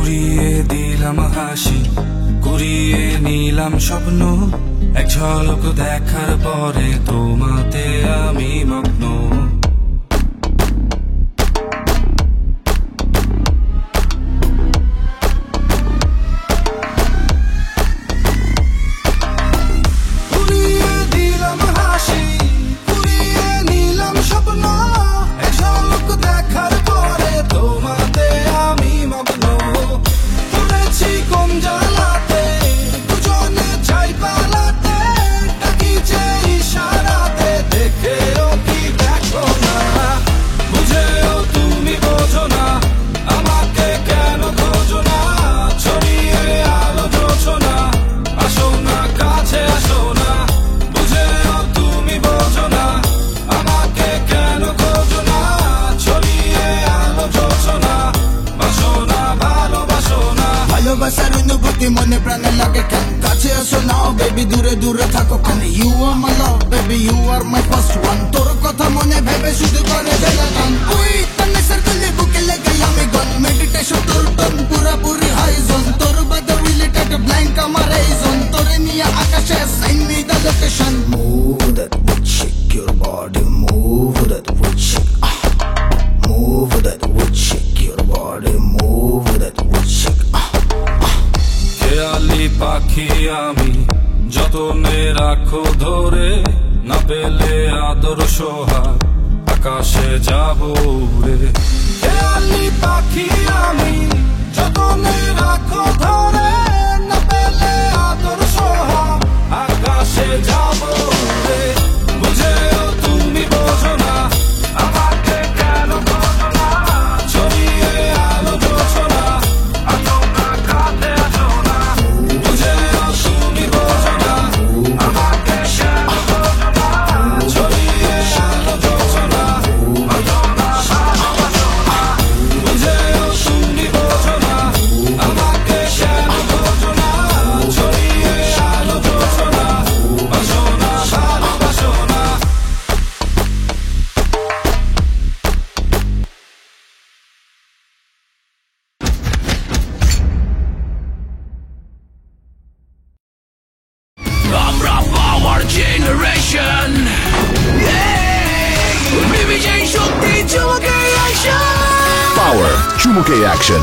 উড়িয়ে দিলাম হাসি, কুড়িয়ে নিলাম স্বপ্ন, এক ঝলক দেখার পরে তোমাতে আমি মগ্ন। ভালোবাসার অনুভূতি মনে প্রাণে লাগে কেন, কাছে আসো নাও বেবি, দূরে দূরে থাকো কেন। You are my love baby, you are my first one. তোর কথা মনে ভেবে শুধু করে গেলে গান। তুই তনে সার্কেলে বুকে লেগে আমি গন, মেডিটেশন তোর টন পুরাপুরি হাই জোন। তোর বাদে রিলেটেড ব্ল্যাঙ্ক আমার এই জোন। তোরে নিয়ে আকাশে sign me the location. Move that will shake your body, move that will shake, move that will shake your body, move that will shake. খেয়ালি পাখি আমি যতনে রাখো ধরে, না পেলে আদর সোহাগ আকাশে যাব রে। খেয়ালি পাখি আমি যতনে রাখো ধরে, না পেলে আদর সোহাগ আকাশে যাব রে। বুঝেও তুমি বোঝো না আমাকে কেন বোঝো না, ছড়িয়ে আলো বোঝো না, আসো না কাঁধে আসো না। বুঝেও তুমি বোঝো না আমাকে কেন বোঝো না, ছড়িয়ে আলো বোঝো না, আসো না ভালোবাসো না। বুঝেও তুমি বোঝো না আমাকে কেন বোঝো না, ছড়িয়ে আলো বোঝো না, আসো না ভালোবাসো না। আমরা পাওয়ার জেনারেশন, বিবিজয় শক্তি চুমুকে অ্যাকশন। Power, Chumuke Action.